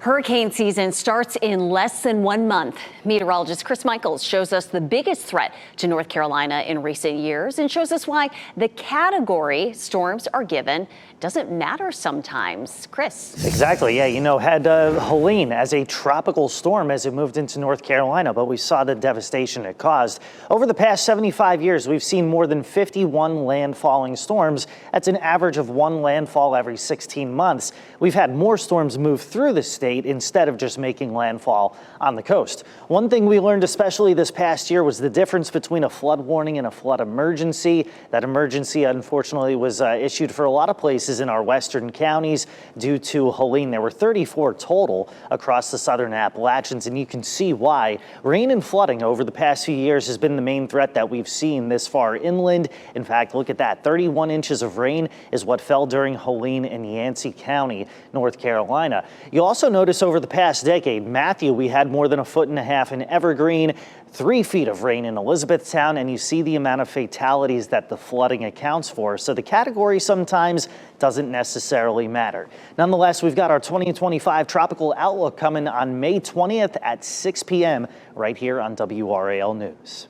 Hurricane season starts in less than 1 month. Meteorologist Chris Michaels shows us the biggest threat to North Carolina in recent years and shows us why the category storms are given doesn't matter sometimes. Chris. Exactly. Yeah, had Helene as a tropical storm as it moved into North Carolina, but we saw the devastation it caused. Over the past 75 years, we've seen more than 51 landfalling storms. That's an average of 1 landfall every 16 months. We've had more storms move through the state instead of just making landfall on the coast. One thing we learned especially this past year was the difference between a flood warning and a flood emergency. That emergency, unfortunately, was issued for a lot of places in our western counties due to Helene. There were 34 total across the southern Appalachians, and you can see why. Rain and flooding over the past few years has been the main threat that we've seen this far inland. In fact, look at that. 31 inches of rain is what fell during Helene in Yancey County, North Carolina. You also notice over the past decade, Matthew, we had more than 1.5 feet in Evergreen, 3 feet of rain in Elizabethtown, and you see the amount of fatalities that the flooding accounts for. So the category sometimes doesn't necessarily matter. Nonetheless, we've got our 2025 tropical outlook coming on May 20th at 6 p.m. right here on WRAL News.